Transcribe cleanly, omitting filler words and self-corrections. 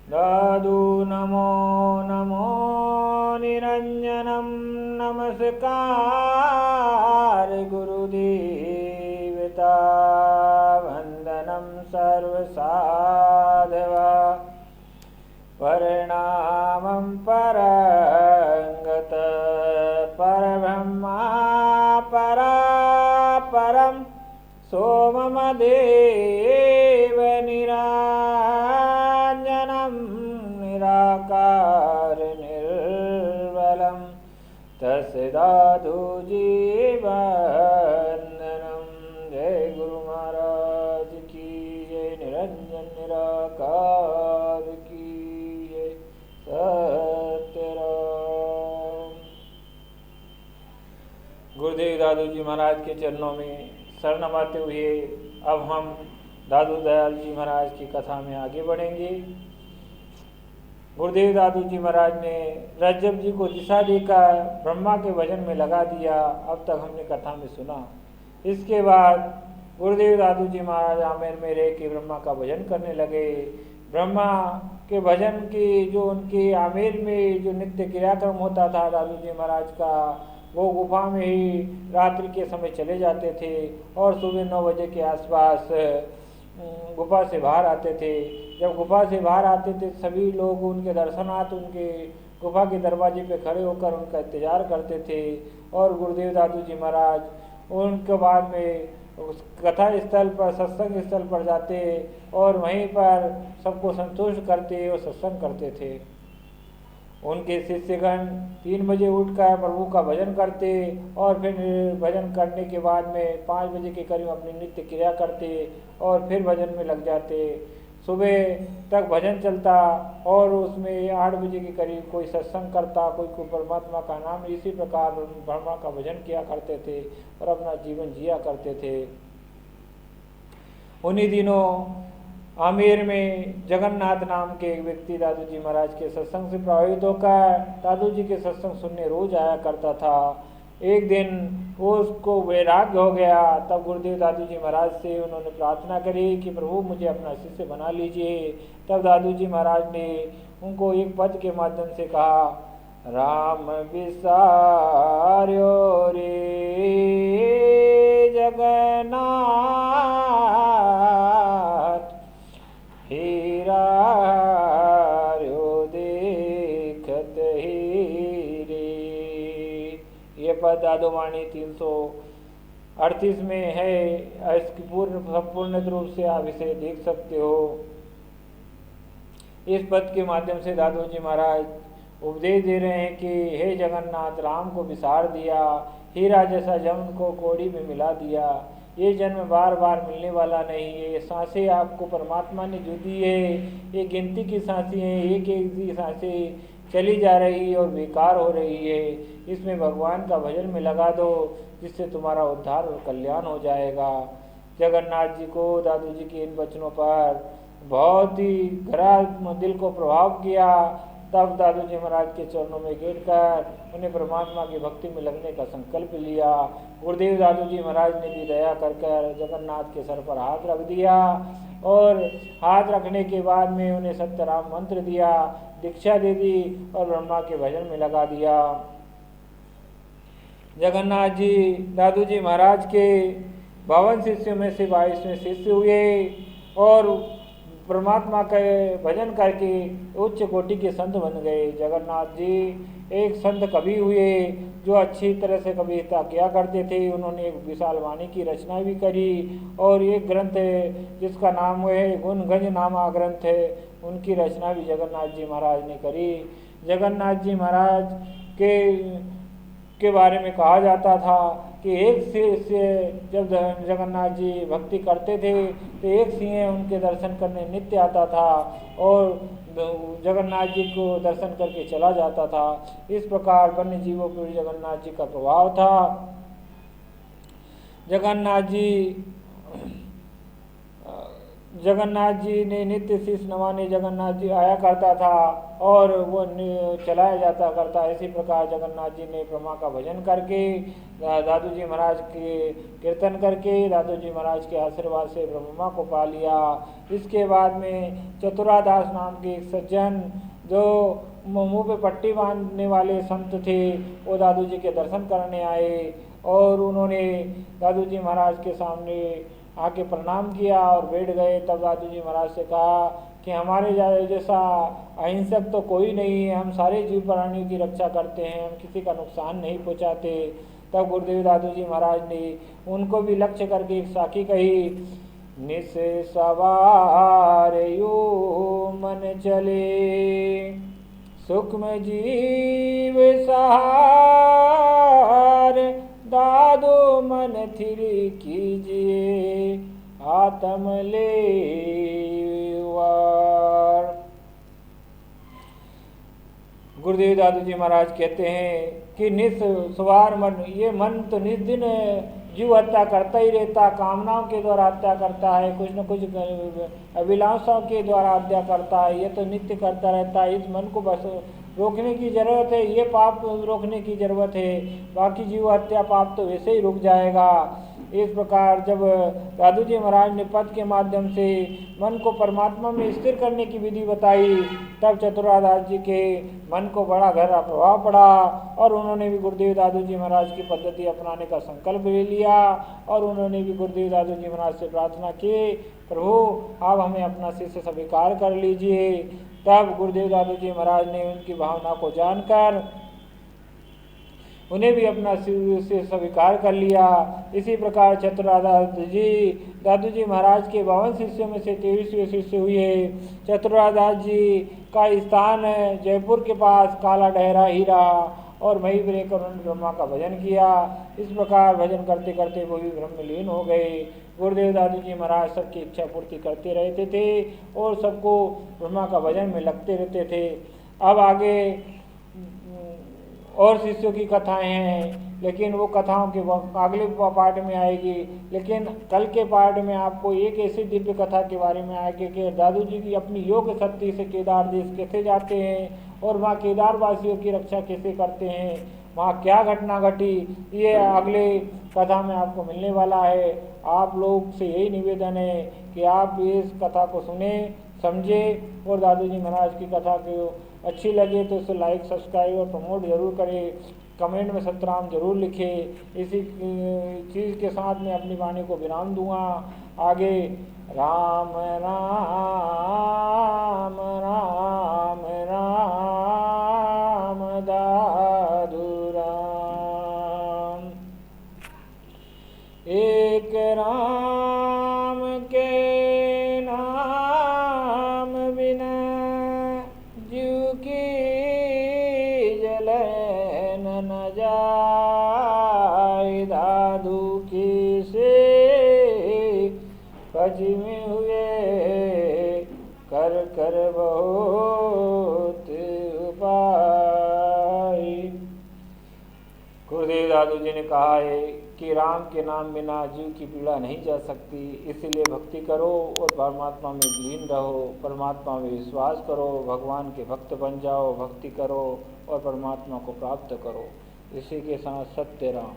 दादु नमो नमो निरंजनम नमस्कार गुरुदेवता वंदनम सर्वसाधवा परिणामं परंगत परब्रह्मा परापरं सोममदेव निराञ्जनं निराकार निर्मलं तस्य दादुजीवन्दनं। जय गुरु महाराज की जय। निरंजन निराकार की जय। सत्यराम। गुरुदेव दादू जी महाराज के चरणों में शरण नमाते हुए अब हम दादू दयाल जी महाराज की कथा में आगे बढ़ेंगे। गुरुदेव दादू जी महाराज ने रज्जब जी को दिशा देकर ब्रह्मा के भजन में लगा दिया। अब तक हमने कथा में सुना। इसके बाद गुरुदेव दादू जी महाराज आमेर में रह के ब्रह्मा का भजन करने लगे। ब्रह्मा के भजन की जो उनके आमेर में जो नित्य क्रियाक्रम होता था दादू जी महाराज का, वो गुफा में ही रात्रि के समय चले जाते थे और सुबह 9 बजे के आसपास गुफा से बाहर आते थे। जब गुफा से बाहर आते थे सभी लोग उनके दर्शनार्थ उनके गुफा के दरवाजे पे खड़े होकर उनका इंतजार करते थे। और गुरुदेव दादू जी महाराज उनके बाद में उस कथा स्थल पर सत्संग स्थल पर जाते और वहीं पर सबको संतुष्ट करते और सत्संग करते थे। उनके शिष्यगण 3 बजे उठकर प्रभु का भजन करते और फिर भजन करने के बाद में 5 बजे के करीब अपनी नित्य क्रिया करते और फिर भजन में लग जाते। सुबह तक भजन चलता और उसमें 8 बजे के करीब कोई सत्संग करता, कोई परमात्मा का नाम, इसी प्रकार ब्रह्मा का भजन किया करते थे और अपना जीवन जिया करते थे। उन्हीं दिनों आमेर में जगन्नाथ नाम के एक व्यक्ति दादू जी महाराज के सत्संग से प्रभावित होकर दादू जी के सत्संग सुनने रोज आया करता था। एक दिन वो उसको वैराग्य हो गया। तब गुरुदेव दादू जी महाराज से उन्होंने प्रार्थना करी कि प्रभु मुझे अपना शिष्य बना लीजिए। तब दादू जी महाराज ने उनको एक पद के माध्यम से कहा, राम विसार्यो रे जगन्नाथ हीरार्यो देखत हीरे। ये पद दादोवाणी 338 में है। इसकी संपूर्ण रूप से आप इसे देख सकते हो। इस पद के माध्यम से दादू जी महाराज उपदेश दे रहे हैं कि हे जगन्नाथ, राम को विसार दिया, हीरा जैसा जम को कोड़ी में मिला दिया। ये जन्म बार बार मिलने वाला नहीं है। ये सांसें आपको परमात्मा ने जो दी है ये गिनती की सांसें हैं। एक एक सी सांसें चली जा रही है और बेकार हो रही है। इसमें भगवान का भजन में लगा दो जिससे तुम्हारा उद्धार और कल्याण हो जाएगा। जगन्नाथ जी को दादू जी के इन वचनों पर बहुत ही गहरा दिल को प्रभाव किया। तब दादू जी महाराज के चरणों में गिर कर उन्हें परमात्मा की भक्ति में लगने का संकल्प लिया। गुरुदेव दादू जी महाराज ने भी दया कर जगन्नाथ के सर पर हाथ रख दिया और हाथ रखने के बाद में उन्हें सत्यराम मंत्र दिया, दीक्षा दे दी और ब्रह्मा के भजन में लगा दिया। जगन्नाथ जी दादू जी महाराज के 52 शिष्यों में से 22वें शिष्य हुए और परमात्मा के भजन करके उच्च कोटि के संत बन गए। जगन्नाथ जी एक संत कवि हुए जो अच्छी तरह से कविता किया करते थे। उन्होंने एक विशाल वाणी की रचना भी करी और एक ग्रंथ है जिसका नाम है गुणगंज नामा ग्रंथ है, उनकी रचना भी जगन्नाथ जी महाराज ने करी। जगन्नाथ जी महाराज के बारे में कहा जाता था कि एक सिंह से जब जगन्नाथ जी भक्ति करते थे तो एक सिंह उनके दर्शन करने नित्य आता था और जगन्नाथ जी को दर्शन करके चला जाता था। इस प्रकार वन्य जीवों पर जगन्नाथ जी का प्रभाव था। जगन्नाथ जी जगन्नाथ जी ने नित्य शीश नवाने जगन्नाथ जी आया करता था और वो चलाया जाता करता। इसी प्रकार जगन्नाथ जी ने ब्रह्मा का भजन करके दादू जी महाराज के कीर्तन करके दादू जी महाराज के आशीर्वाद से ब्रह्मा को पा लिया। इसके बाद में चतुरादास नाम के एक सज्जन जो मुंह पे पट्टी बांधने वाले संत थे, वो दादू जी के दर्शन करने आए और उन्होंने दादू जी महाराज के सामने आके प्रणाम किया और बैठ गए। तब दादू जी महाराज से कहा कि हमारे जैसा अहिंसक तो कोई नहीं है, हम सारे जीव प्राणियों की रक्षा करते हैं, हम किसी का नुकसान नहीं पहुंचाते। तब गुरुदेव दादू जी महाराज ने उनको भी लक्ष्य करके एक साखी कही, निस सवार यू मन चले सूक्ष्म जीव सहार दादो मन थिर कीजिए आत्म लेवार। गुरुदेव दादू जी महाराज कहते हैं कि निस सवार मन, ये मन तो निस दिन जीव हत्या करता ही रहता, कामनाओं के द्वारा हत्या करता है, कुछ न कुछ अभिलाषाओं के द्वारा हत्या करता है, ये तो नित्य करता रहता है। इस मन को बस रोकने की जरूरत है, ये पाप रोकने की जरूरत है, बाकी जीव हत्या पाप तो वैसे ही रुक जाएगा। इस प्रकार जब दादू जी महाराज ने पद के माध्यम से मन को परमात्मा में स्थिर करने की विधि बताई, तब चतुरादास जी के मन को बड़ा गहरा प्रभाव पड़ा और उन्होंने भी गुरुदेव दादू जी महाराज की पद्धति अपनाने का संकल्प ले लिया और उन्होंने भी गुरुदेव दादू जी महाराज से प्रार्थना की, प्रभु आप हमें अपना शिष्य स्वीकार कर लीजिए। तब गुरुदेव दादू जी महाराज ने उनकी भावना को जानकर उन्हें भी अपना शिष्य स्वीकार कर लिया। इसी प्रकार चतुरादास जी दादू जी महाराज के 52 शिष्यों में से 23वें शिष्य हुए। चतुरादास जी का स्थान है जयपुर के पास काला डहरा ही रहा और वहीं पर रहकर उन्होंने ब्रह्मा का भजन किया। इस प्रकार भजन करते करते वो भी ब्रह्म में लीन हो गए। गुरुदेव दादू जी महाराज सबकी इच्छा पूर्ति करते रहते थे और सबको ब्रह्मा का भजन में लगते रहते थे। अब आगे और शिष्यों की कथाएं हैं, लेकिन वो कथाओं के अगले पार्ट में आएगी। लेकिन कल के पार्ट में आपको एक ऐसी दिव्य कथा के बारे में आएगी कि दादू जी की अपनी योग शक्ति से केदार देश कैसे जाते हैं और वहाँ केदार वासियों की रक्षा कैसे करते हैं, वहाँ क्या घटना घटी, ये अगले कथा में आपको मिलने वाला है। आप लोग से यही निवेदन है कि आप इस कथा को सुने, समझे और दादू जी महाराज की कथा को अच्छी लगे तो इसे लाइक, सब्सक्राइब और प्रमोट जरूर करें। कमेंट में सतराम जरूर लिखें। इसी चीज़ के साथ मैं अपनी वाणी को विराम दूंगा। आगे राम राम राम राम दादू राम, एक राम के नाम बिना जीव की जलन न जाए। दादू की से पज में हुए कर कर बहुत उपाय। गुरुदेव दादू जी ने कहा है कि राम के नाम बिना जीव की पीड़ा नहीं जा सकती, इसलिए भक्ति करो और परमात्मा में लीन रहो, परमात्मा में विश्वास करो, भगवान के भक्त बन जाओ, भक्ति करो और परमात्मा को प्राप्त करो। इसी के साथ सत्य राम।